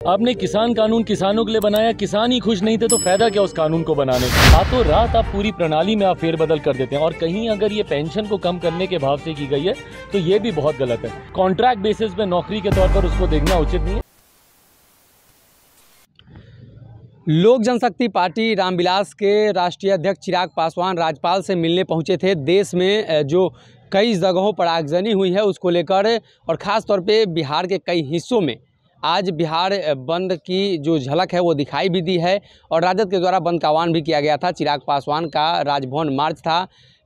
आपने किसान कानून किसानों के लिए बनाया, किसान ही खुश नहीं थे तो फायदा क्या उस कानून को बनाने का। रातों रात आप पूरी प्रणाली में आप फेरबदल कर देते हैं और कहीं अगर ये पेंशन को कम करने के भाव से की गई है तो ये भी बहुत गलत है। कॉन्ट्रैक्ट बेसिस पे नौकरी के तौर पर उसको देखना उचित नहीं है। लोक जनशक्ति पार्टी रामविलास के राष्ट्रीय अध्यक्ष चिराग पासवान राज्यपाल से मिलने पहुंचे थे। देश में जो कई जगहों पर आगजनी हुई है उसको लेकर और ख़ास तौर पे बिहार के कई हिस्सों में आज बिहार बंद की जो झलक है वो दिखाई भी दी है और राजद के द्वारा बंद का आह्वान भी किया गया था। चिराग पासवान का राजभवन मार्च था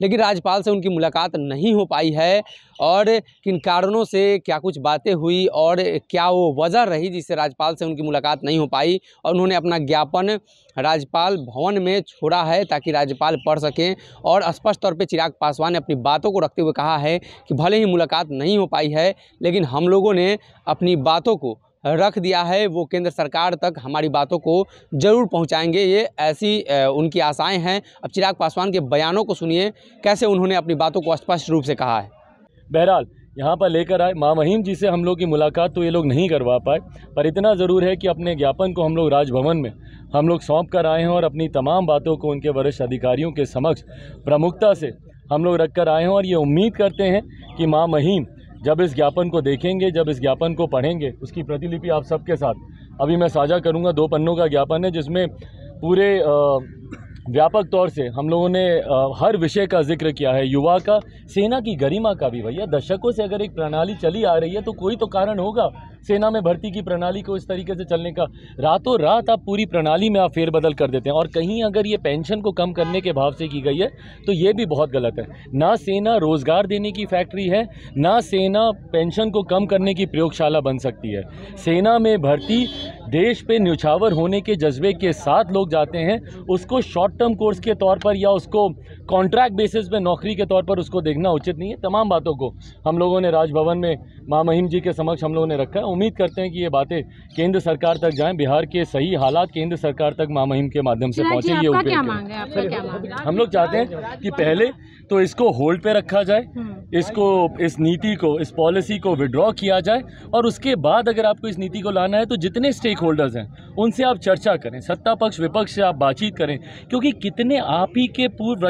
लेकिन राज्यपाल से उनकी मुलाकात नहीं हो पाई है और किन कारणों से क्या कुछ बातें हुई और क्या वो वजह रही जिससे राज्यपाल से उनकी मुलाकात नहीं हो पाई और उन्होंने अपना ज्ञापन राज्यपाल भवन में छोड़ा है ताकि राज्यपाल पढ़ सकें। और स्पष्ट तौर पे चिराग पासवान ने अपनी बातों को रखते हुए कहा है कि भले ही मुलाकात नहीं हो पाई है लेकिन हम लोगों ने अपनी बातों को रख दिया है, वो केंद्र सरकार तक हमारी बातों को जरूर पहुंचाएंगे। ये ऐसी उनकी आशाएं हैं। अब चिराग पासवान के बयानों को सुनिए, कैसे उन्होंने अपनी बातों को स्पष्ट रूप से कहा है। बहरहाल यहाँ पर लेकर आए माँ महिम जी से हम लोग की मुलाकात तो ये लोग नहीं करवा पाए, पर इतना ज़रूर है कि अपने ज्ञापन को हम लोग राजभवन में हम लोग सौंप कर आए हैं और अपनी तमाम बातों को उनके वरिष्ठ अधिकारियों के समक्ष प्रमुखता से हम लोग रख कर आए हैं। और ये उम्मीद करते हैं कि माँ महिम जब इस ज्ञापन को देखेंगे, जब इस ज्ञापन को पढ़ेंगे, उसकी प्रतिलिपि आप सबके साथ अभी मैं साझा करूंगा। 2 पन्नों का ज्ञापन है जिसमें पूरे व्यापक तौर से हम लोगों ने हर विषय का जिक्र किया है। युवा का, सेना की गरिमा का भी। भैया दशकों से अगर एक प्रणाली चली आ रही है तो कोई तो कारण होगा सेना में भर्ती की प्रणाली को इस तरीके से चलने का। रातों रात आप पूरी प्रणाली में आप फेरबदल कर देते हैं और कहीं अगर ये पेंशन को कम करने के भाव से की गई है तो ये भी बहुत गलत है। ना सेना रोजगार देने की फैक्ट्री है, ना सेना पेंशन को कम करने की प्रयोगशाला बन सकती है। सेना में भर्ती देश पे न्यौछावर होने के जज्बे के साथ लोग जाते हैं, उसको शॉर्ट टर्म कोर्स के तौर पर या उसको कॉन्ट्रैक्ट बेसिस पे नौकरी के तौर पर उसको देखना उचित नहीं है। तमाम बातों को हम लोगों ने राजभवन में माँ महिम जी के समक्ष हम लोगों ने रखा है। उम्मीद करते हैं कि ये बातें केंद्र सरकार तक जाएं, बिहार के सही हालात केंद्र सरकार तक माँ महिम के माध्यम से पहुंचे। ये हम लोग चाहते हैं कि पहले तो इसको होल्ड पे रखा जाए, इसको, इस नीति को, इस पॉलिसी को विड्रॉ किया जाए और उसके बाद अगर आपको इस नीति को लाना है तो जितने स्टेक होल्डर्स हैं उनसे आप चर्चा करें, सत्ता पक्ष विपक्ष से आप बातचीत करें, क्योंकि कितने आप ही के पूर्व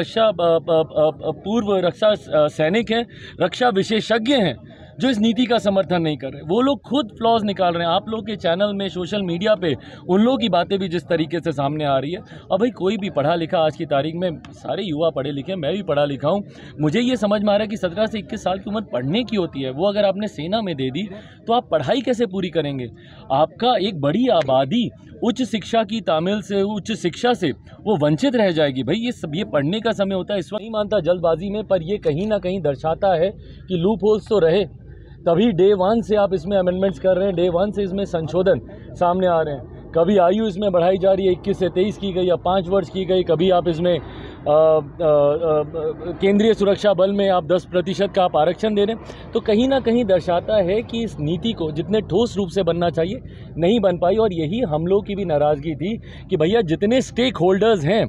रक्षा सैनिक हैं, रक्षा विशेषज्ञ हैं जो इस नीति का समर्थन नहीं कर रहे। वो लोग खुद फ्लॉज निकाल रहे हैं। आप लोग के चैनल में, सोशल मीडिया पे उन लोगों की बातें भी जिस तरीके से सामने आ रही है। और भाई कोई भी पढ़ा लिखा, आज की तारीख में सारे युवा पढ़े लिखे, मैं भी पढ़ा लिखा हूँ, मुझे ये समझ में आ रहा है कि 17 से 21 साल की उम्र पढ़ने की होती है। वो अगर आपने सेना में दे दी तो आप पढ़ाई कैसे पूरी करेंगे। आपका एक बड़ी आबादी उच्च शिक्षा की तामील से, उच्च शिक्षा से वो वंचित रह जाएगी। भाई ये पढ़ने का समय होता है। इस वक्त नहीं मानता जल्दबाजी में, पर ये कहीं ना कहीं दर्शाता है कि लूप होल्स तो रहे, तभी डे 1 से आप इसमें अमेंडमेंट्स कर रहे हैं, डे 1 से इसमें संशोधन सामने आ रहे हैं। कभी आयु इसमें बढ़ाई जा रही है, 21 से 23 की गई या 5 वर्ष की गई। कभी आप इसमें केंद्रीय सुरक्षा बल में आप 10% का आप आरक्षण दे रहे हैं। तो कहीं ना कहीं दर्शाता है कि इस नीति को जितने ठोस रूप से बनना चाहिए नहीं बन पाई। और यही हम लोग की भी नाराज़गी थी कि भैया जितने स्टेक होल्डर्स हैं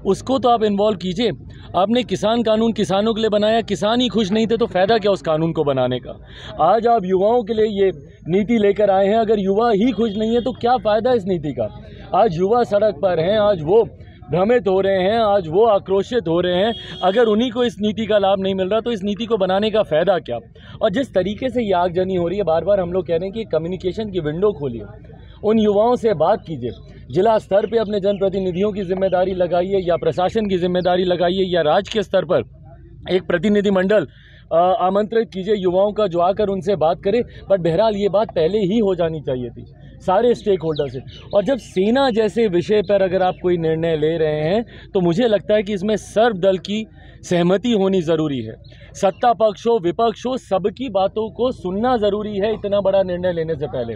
उसको तो आप इन्वॉल्व कीजिए। आपने किसान कानून किसानों के लिए बनाया, किसान ही खुश नहीं थे तो फायदा क्या उस कानून को बनाने का। आज आप युवाओं के लिए ये नीति लेकर आए हैं, अगर युवा ही खुश नहीं है तो क्या फ़ायदा इस नीति का। आज युवा सड़क पर हैं, आज वो भ्रमित हो रहे हैं, आज वो आक्रोशित हो रहे हैं। अगर उन्हीं को इस नीति का लाभ नहीं मिल रहा तो इस नीति को बनाने का फ़ायदा क्या। और जिस तरीके से ये आगजनी हो रही है, बार बार हम लोग कह रहे हैं कि कम्युनिकेशन की विंडो खोलिए, उन युवाओं से बात कीजिए, जिला स्तर पे अपने जनप्रतिनिधियों की जिम्मेदारी लगाइए या प्रशासन की जिम्मेदारी लगाइए या राज्य के स्तर पर एक प्रतिनिधिमंडल आमंत्रित कीजिए युवाओं का जो आकर उनसे बात करे। बट बहरहाल ये बात पहले ही हो जानी चाहिए थी सारे स्टेक होल्डर से। और जब सेना जैसे विषय पर अगर आप कोई निर्णय ले रहे हैं तो मुझे लगता है कि इसमें सर्वदल की सहमति होनी ज़रूरी है। सत्ता पक्ष हो, विपक्ष हो, सबकी बातों को सुनना ज़रूरी है इतना बड़ा निर्णय लेने से पहले।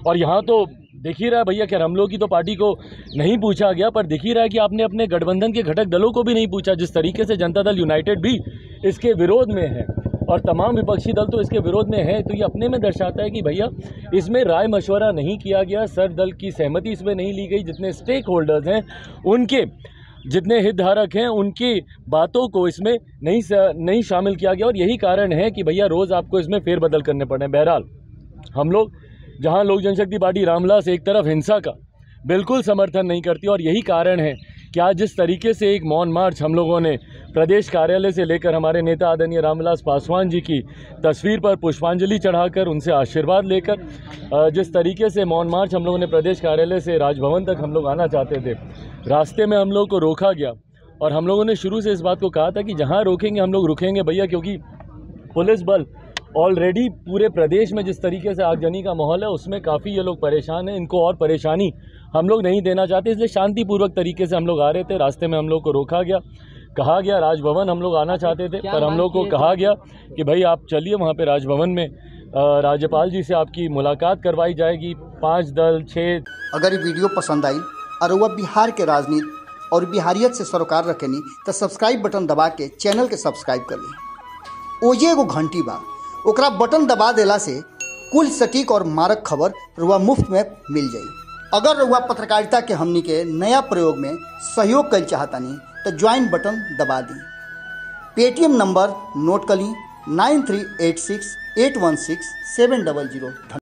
और यहाँ तो दिख ही रहा है भैया, क्या हम लोग की तो पार्टी को नहीं पूछा गया, पर दिख ही रहा है कि आपने अपने गठबंधन के घटक दलों को भी नहीं पूछा। जिस तरीके से जनता दल यूनाइटेड भी इसके विरोध में है और तमाम विपक्षी दल तो इसके विरोध में है, तो ये अपने में दर्शाता है कि भैया इसमें राय मशवरा नहीं किया गया, सर्वदल की सहमति इसमें नहीं ली गई। जितने स्टेक होल्डर्स हैं, उनके जितने हितधारक हैं, उनकी बातों को इसमें नहीं शामिल किया गया और यही कारण है कि भैया रोज़ आपको इसमें फेरबदल करने पड़े। बहरहाल हम लोग जहां लोक जनशक्ति पार्टी रामविलास एक तरफ हिंसा का बिल्कुल समर्थन नहीं करती, और यही कारण है कि आज जिस तरीके से एक मौन मार्च हम लोगों ने प्रदेश कार्यालय से लेकर हमारे नेता आदरणीय रामविलास पासवान जी की तस्वीर पर पुष्पांजलि चढ़ाकर उनसे आशीर्वाद लेकर जिस तरीके से मौन मार्च हम लोगों ने प्रदेश कार्यालय से राजभवन तक हम लोग आना चाहते थे, रास्ते में हम लोग को रोका गया। और हम लोगों ने शुरू से इस बात को कहा था कि जहाँ रोकेंगे हम लोग रुकेंगे भैया, क्योंकि पुलिस बल ऑलरेडी पूरे प्रदेश में जिस तरीके से आगजनी का माहौल है उसमें काफ़ी ये लोग परेशान हैं। इनको और परेशानी हम लोग नहीं देना चाहते, इसलिए शांतिपूर्वक तरीके से हम लोग आ रहे थे। रास्ते में हम लोग को रोका गया, कहा गया राजभवन हम लोग आना चाहते थे, पर हम लोग को कहा गया कि भाई आप चलिए वहाँ पे राजभवन में राज्यपाल जी से आपकी मुलाकात करवाई जाएगी। 5 दल 6। अगर ये वीडियो पसंद आई और वह बिहार के राजनीति और बिहारियत से सरोकार रखेनी तो सब्सक्राइब बटन दबा के चैनल के सब्सक्राइब कर ली। ओजे एगो घंटी बा, ओकरा बटन दबा देला से कुल सटीक और मारक खबर रुआ मुफ्त में मिल जाई। अगर रुआ पत्रकारिता के हमनी के नया प्रयोग में सहयोग कर चाहतानी तो ज्वाइन बटन दबा दी। पेटीएम नंबर नोट कर ली 9386816700।